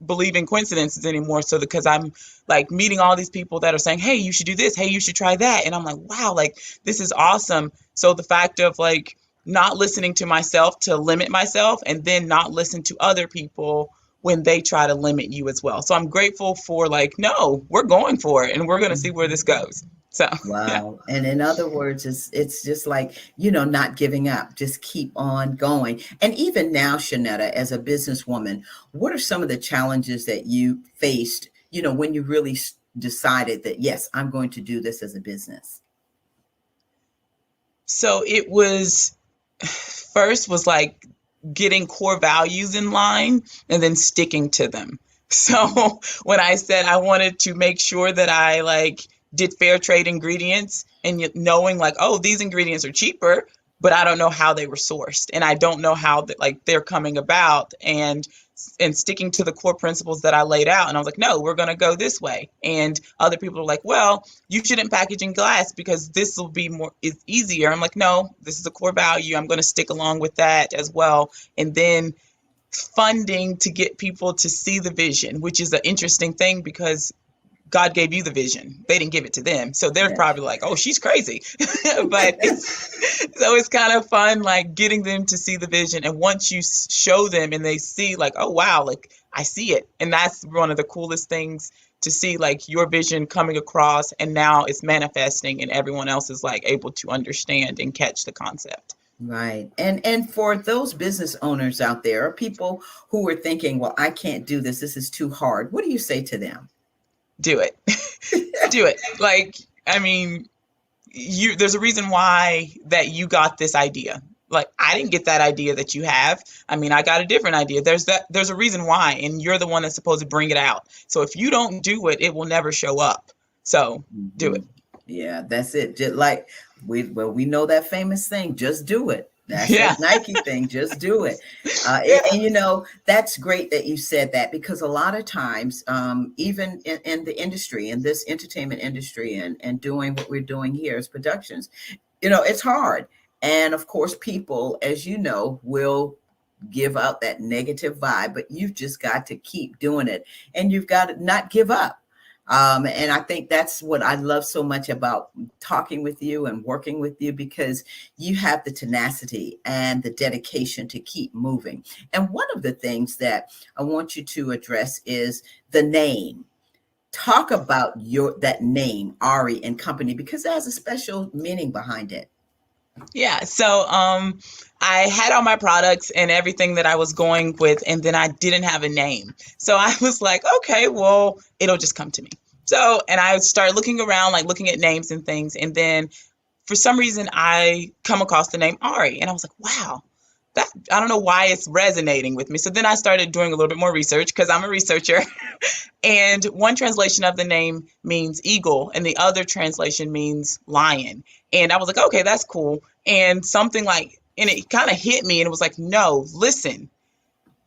believe in coincidences anymore. So because I'm like meeting all these people that are saying, hey, you should do this. Hey, you should try that. And I'm like, wow, like this is awesome. So the fact of like not listening to myself to limit myself and then not listen to other people when they try to limit you as well. So I'm grateful for like, no, we're going for it and we're going to see where this goes. So, yeah. Wow. And in other words, it's just like, not giving up, just keep on going. And even now, Shanetta, as a businesswoman, what are some of the challenges that you faced, when you really decided that, yes, I'm going to do this as a business? So it was first was like getting core values in line and then sticking to them. So when I said I wanted to make sure that I like did fair trade ingredients and knowing like, oh, these ingredients are cheaper, but I don't know how they were sourced and I don't know how that like they're coming about, and sticking to the core principles that I laid out. And I was like, no, we're going to go this way. And other people are like, well, you shouldn't package in glass because this will be more, it's easier. I'm like, no, this is a core value. I'm going to stick along with that as well. And then funding to get people to see the vision, which is an interesting thing because God gave you the vision. They didn't give it to them. So they're probably like, oh, she's crazy. But it's kind of fun, like getting them to see the vision. And once you show them and they see like, oh, wow, like I see it. And that's one of the coolest things to see, like your vision coming across and now it's manifesting and everyone else is like able to understand and catch the concept. Right. And for those business owners out there, or people who are thinking, well, I can't do this. This is too hard. What do you say to them? Do it. Do it. Like, I mean, there's a reason why that you got this idea. Like, I didn't get that idea that you have. I mean, I got a different idea. There's a reason why, and you're the one that's supposed to bring it out. So if you don't do it, it will never show up. So do it. Yeah, that's it. Just like we know that famous thing, just do it. That's Yeah. that Nike thing. Just do it. And you know, that's great that you said that, because a lot of times, even in the industry, in this entertainment industry, and doing what we're doing here as productions, you know, it's hard. And of course, people, as you know, will give out that negative vibe, but you've just got to keep doing it, and you've got to not give up. And I think that's what I love so much about talking with you and working with you, because you have the tenacity and the dedication to keep moving. And one of the things that I want you to address is the name. Talk about that name, Ari and Company, because there's a special meaning behind it. Yeah. So I had all my products and everything that I was going with, and then I didn't have a name. So I was like, okay, well, it'll just come to me. So, and I started looking around, like looking at names and things. And then for some reason, I come across the name Ari, and I was like, wow, that, I don't know why it's resonating with me. So then I started doing a little bit more research, because I'm a researcher. And one translation of the name means eagle, and the other translation means lion. And I was like, okay, that's cool. And something like, and it kind of hit me, and it was like, no, listen,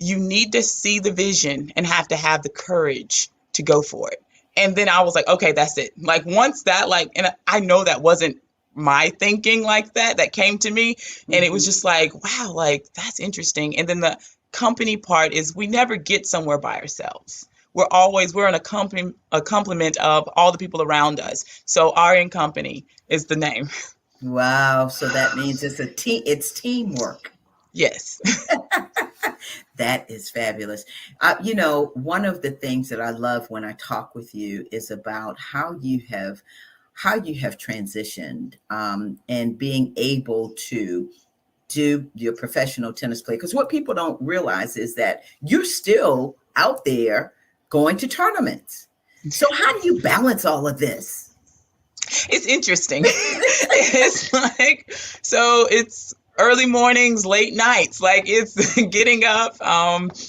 you need to see the vision and have to have the courage to go for it. And then I was like, okay, that's it. Like once that, like, and I know that wasn't my thinking like that came to me. And it was just like, wow, like that's interesting. And then the company part is we never get somewhere by ourselves. We're in a complement of all the people around us. So Ari and Company is the name. Wow. So that means it's teamwork. Yes. That is fabulous. You know, one of the things that I love when I talk with you is about how you have transitioned, and being able to do your professional tennis play. Because what people don't realize is that you're still out there going to tournaments. So how do you balance all of this? It's interesting. It's like, so it's early mornings, late nights, like it's getting up,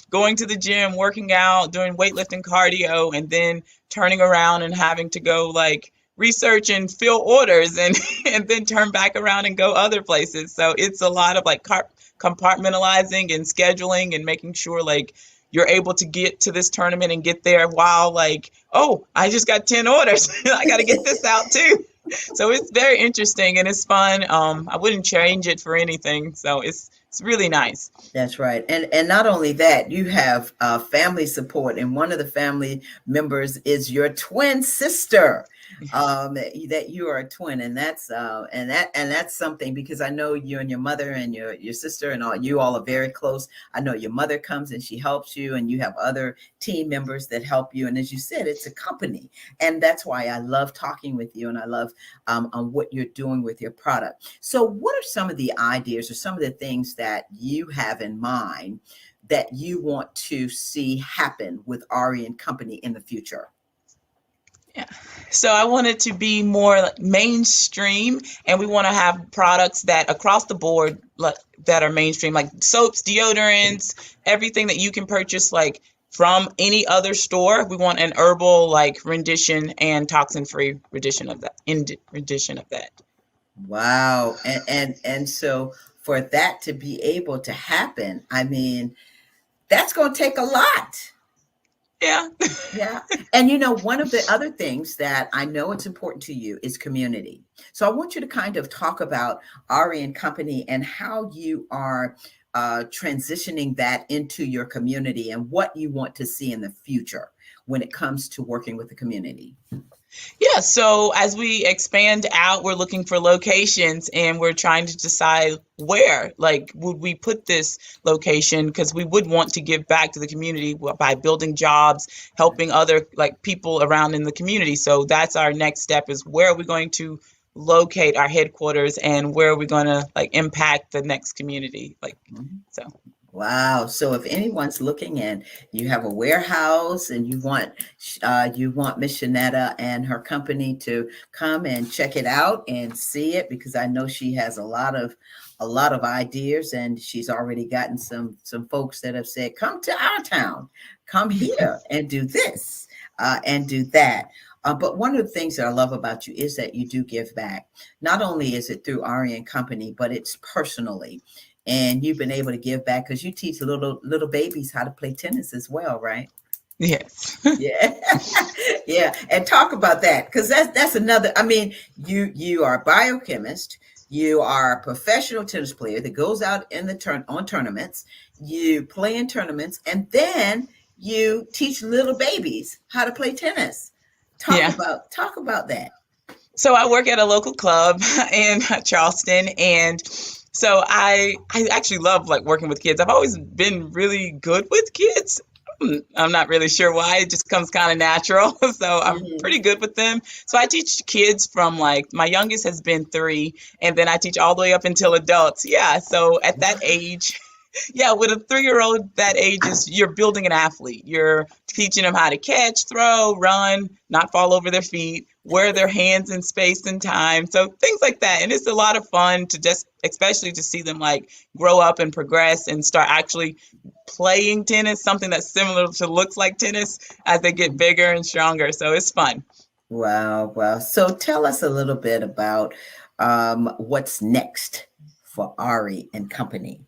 going to the gym, working out, doing weightlifting, cardio, and then turning around and having to go like research and fill orders and then turn back around and go other places. So it's a lot of like compartmentalizing and scheduling and making sure like you're able to get to this tournament and get there while like, oh, I just got 10 orders. I got to get this out too. So it's very interesting and it's fun. I wouldn't change it for anything. So it's really nice. That's right. And not only that, you have family support, and one of the family members is your twin sister. That you are a twin, and that's something, because I know you and your mother and your sister and all, you all are very close. I know your mother comes and she helps you, and you have other team members that help you. And as you said, it's a company, and that's why I love talking with you, and I love on what you're doing with your product. So what are some of the ideas or some of the things that you have in mind that you want to see happen with Ari and Company in the future? Yeah. So I want it to be more like mainstream, and we want to have products that across the board that are mainstream, like soaps, deodorants, everything that you can purchase like from any other store. We want an herbal like rendition and toxin-free rendition of that. Wow. And so for that to be able to happen, I mean, that's going to take a lot. Yeah. Yeah. And one of the other things that I know it's important to you is community. So I want you to kind of talk about Ari and Company and how you are transitioning that into your community and what you want to see in the future when it comes to working with the community. Yeah, so as we expand out, we're looking for locations and we're trying to decide where, like, would we put this location? Because we would want to give back to the community by building jobs, helping other like people around in the community. So that's our next step is where are we going to locate our headquarters and where are we going to like impact the next community? Like, so. Wow. So if anyone's looking and you have a warehouse and you want Miss Shanetta and her company to come and check it out and see it, because I know she has a lot of ideas, and she's already gotten some folks that have said, come to our town, come here and do this and do that. But one of the things that I love about you is that you do give back. Not only is it through Ari and Company, but it's personally. And you've been able to give back because you teach little babies how to play tennis as well, right? Yes. Yeah. Yeah. And talk about that, because that's another. I mean, you are a biochemist. You are a professional tennis player that goes out in on tournaments. You play in tournaments, and then you teach little babies how to play tennis. Talk Yeah. about that. So I work at a local club in Charleston, and so I actually love like working with kids. I've always been really good with kids. I'm not really sure why. It just comes kind of natural. So I'm pretty good with them. So I teach kids from like my youngest has been 3, and then I teach all the way up until adults. Yeah. So at that age, yeah, with a 3-year-old that age is you're building an athlete. You're teaching them how to catch, throw, run, not fall over their feet, where their hands in space and time. So things like that. And it's a lot of fun to just, especially to see them like grow up and progress and start actually playing tennis, something that's similar to looks like tennis as they get bigger and stronger. So it's fun. Wow. Wow. So tell us a little bit about what's next for Ari and Company.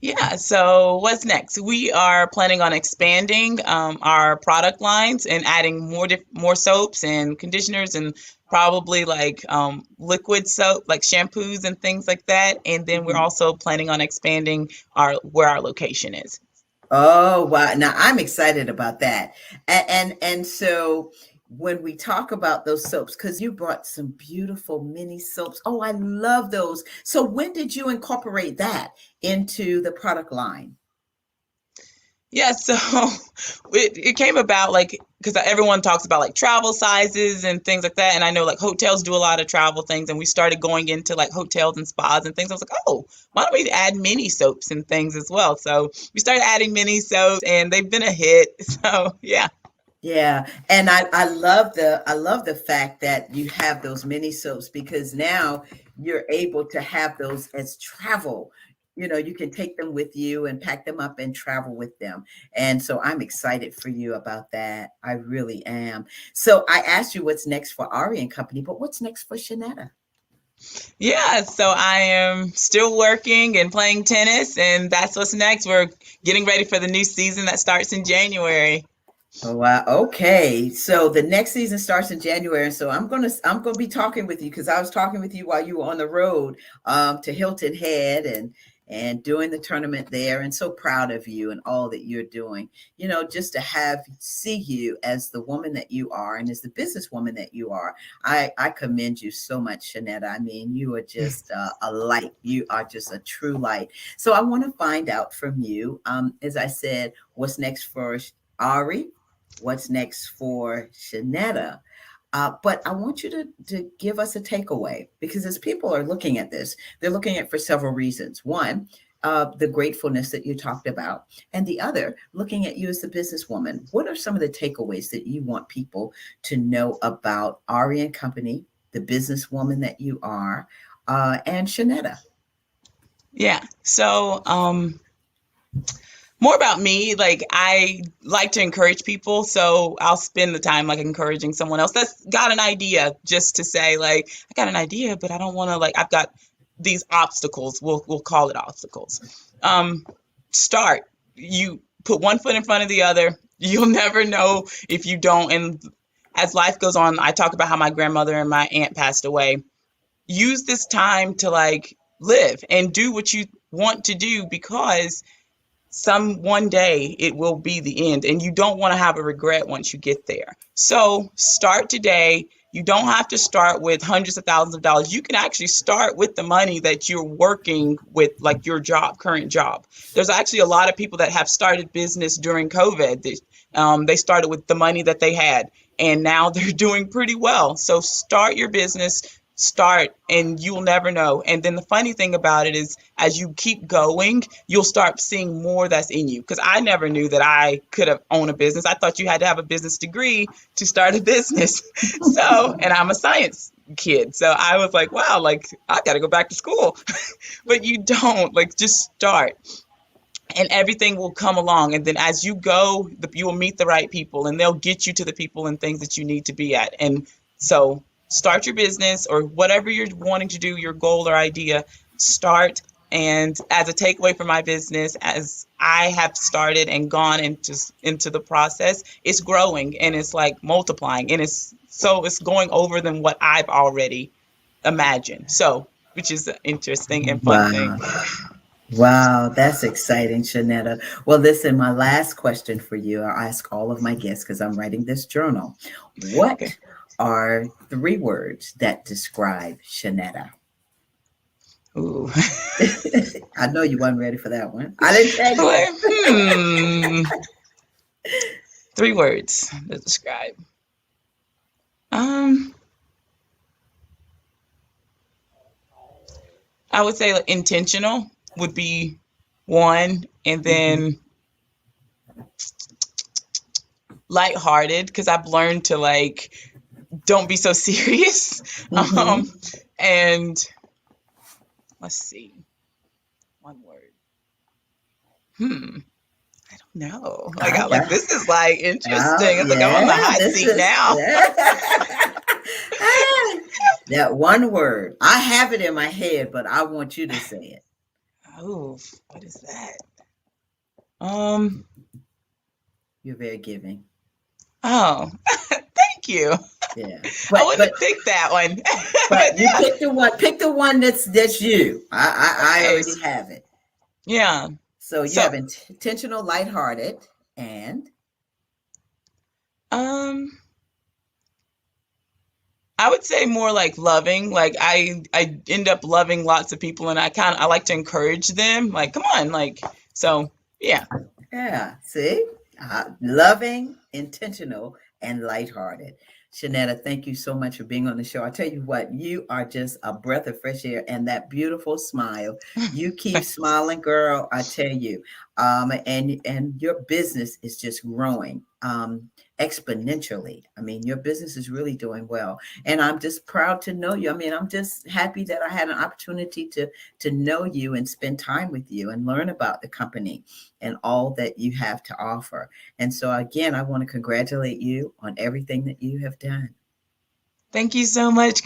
Yeah, so what's next? We are planning on expanding our product lines and adding more soaps and conditioners and probably like liquid soap, like shampoos and things like that. And then we're also planning on expanding where our location is. Oh, wow. Now I'm excited about that. And so when we talk about those soaps, because you brought some beautiful mini soaps. Oh, I love those. So when did you incorporate that into the product line? Yeah, so it came about like because everyone talks about like travel sizes and things like that. And I know like hotels do a lot of travel things, and we started going into like hotels and spas and things. I was like, oh, why don't we add mini soaps and things as well? So we started adding mini soaps, and they've been a hit. So yeah. Yeah, and I love the fact that you have those mini soaps, because now you're able to have those as travel. You can take them with you and pack them up and travel with them. And so I'm excited for you about that. I really am. So I asked you what's next for Ari and Company, but what's next for Shanetta? Yeah, so I am still working and playing tennis, and that's what's next. We're getting ready for the new season that starts in January. Oh wow. Okay. So the next season starts in January. So I'm gonna be talking with you, because I was talking with you while you were on the road to Hilton Head and doing the tournament there, and so proud of you and all that you're doing. Just to see you as the woman that you are and as the businesswoman that you are. I commend you so much, Shanetta. I mean, you are just a light. You are just a true light. So I want to find out from you, as I said, what's next for Ari? What's next for Shanetta? But I want you to give us a takeaway, because as people are looking at this, they're looking at it for several reasons. One, the gratefulness that you talked about, and the other, looking at you as the businesswoman. What are some of the takeaways that you want people to know about Ari and Company, the businesswoman that you are, and Shanetta? Yeah. So more about me. Like I like to encourage people, so I'll spend the time like encouraging someone else that's got an idea, just to say like I got an idea, but I don't want to like I've got these obstacles. We'll call it obstacles. Um, Start. You put one foot in front of the other. You'll never know if you don't. And as life goes on, I talk about how my grandmother and my aunt passed away. Use this time to like live and do what you want to do, because one day it will be the end and you don't want to have a regret once you get there. So start today. You don't have to start with hundreds of thousands of dollars. You can actually start with the money that you're working with, like your current job. There's actually a lot of people that have started business during COVID. They started with the money that they had, and now they're doing pretty well. So start your business, and you'll never know. And then the funny thing about it is, as you keep going, you'll start seeing more that's in you. Because I never knew that I could have owned a business. I thought you had to have a business degree to start a business. And I'm a science kid. So I was like, wow, like I got to go back to school. But you don't, like, just start. And everything will come along. And then as you go, you will meet the right people, and they'll get you to the people and things that you need to be at. And so start your business or whatever you're wanting to do, your goal or idea, start. And as a takeaway for my business, as I have started and gone into the process, it's growing and it's like multiplying, and it's going over than what I've already imagined. So, which is an interesting and fun thing. Wow. Wow, that's exciting, Shanetta. Well, listen, my last question for you, I ask all of my guests because I'm writing this journal. What Okay. are 3 words that describe Shanetta? Ooh. I know you weren't ready for that one. I didn't tell you that. 3 words to describe. I would say like, intentional would be one, and then lighthearted, because I've learned to like don't be so serious. And let's see, one word. I don't know. Like I'm like, this is like interesting. It's like I'm on the hot seat now. That one word. I have it in my head, but I want you to say it. Oh, what is that? You're very giving. Oh, thank you. Yeah. I wouldn't pick that one. But you pick the one. Pick the one that's you. I already have it. Yeah. So you have intentional, lighthearted, and I would say more like loving. Like I end up loving lots of people, and I like to encourage them. Like, come on, like, so yeah. Yeah. See, loving, intentional, and lighthearted. Shanetta, thank you so much for being on the show. I tell you what, you are just a breath of fresh air, and that beautiful smile. You keep smiling, girl. I tell you, and your business is just growing exponentially. I mean, your business is really doing well, and I'm just proud to know you. I mean, I'm just happy that I had an opportunity to know you and spend time with you and learn about the company and all that you have to offer. And so again, I want to congratulate you on everything that you have done. Thank you so much.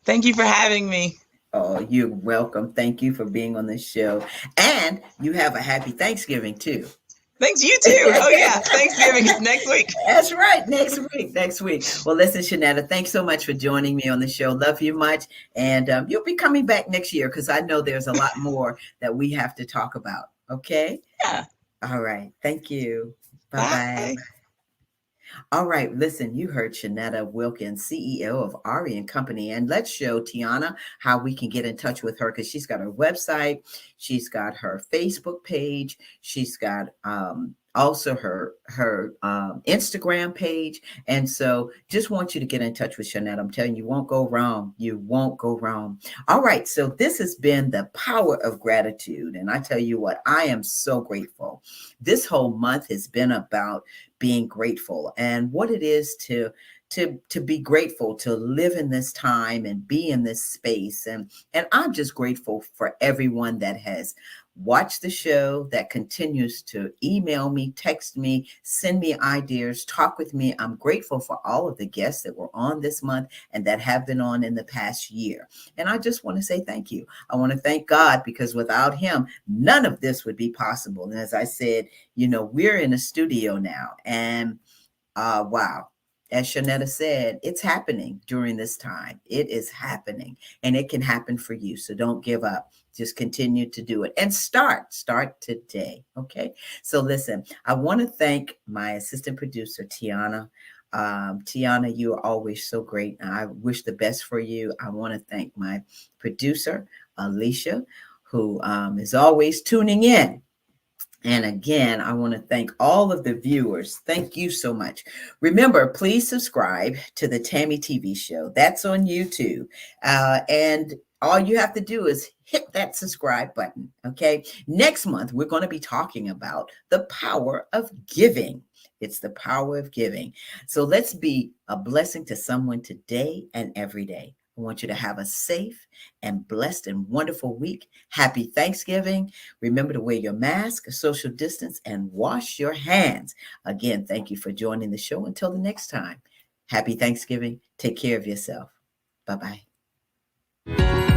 Thank you for having me. Oh, you're welcome. Thank you for being on the show. And you have a happy Thanksgiving too. Thanks, you too. Oh yeah, Thanksgiving is next week. That's right, next week. Well, listen, Shanetta, thanks so much for joining me on the show. Love you much, and you'll be coming back next year because I know there's a lot more that we have to talk about. Okay? Yeah. All right. Thank you. Bye-bye. All right, listen, you heard Shanetta Wilkins, CEO of Ari and Company. And let's show Tiana how we can get in touch with her, because she's got her website, she's got her Facebook page, she's got also her Instagram page. And so just want you to get in touch with Shanetta. I'm telling you, you won't go wrong. You won't go wrong. All right, so this has been the power of gratitude. And I tell you what, I am so grateful. This whole month has been about being grateful and what it is to to be grateful to live in this time and be in this space. And I'm just grateful for everyone that has watched the show, that continues to email me, text me, send me ideas, talk with me. I'm grateful for all of the guests that were on this month and that have been on in the past year. And I just want to say thank you. I want to thank God, because without him, none of this would be possible. And as I said, we're in a studio now, and wow. As Shanetta said, it's happening during this time. It is happening, and it can happen for you. So don't give up. Just continue to do it and start today. Okay. So listen, I want to thank my assistant producer, Tiana. Tiana, you are always so great. I wish the best for you. I want to thank my producer, Alicia, who is always tuning in. And again, I want to thank all of the viewers. Thank you so much. Remember, please subscribe to the Tammy TV show. That's on YouTube. And all you have to do is hit that subscribe button. Okay. Next month, we're going to be talking about the power of giving. It's the power of giving. So let's be a blessing to someone today and every day. I want you to have a safe and blessed and wonderful week. Happy Thanksgiving. Remember to wear your mask, social distance, and wash your hands. Again, thank you for joining the show. Until the next time, happy Thanksgiving. Take care of yourself. Bye-bye.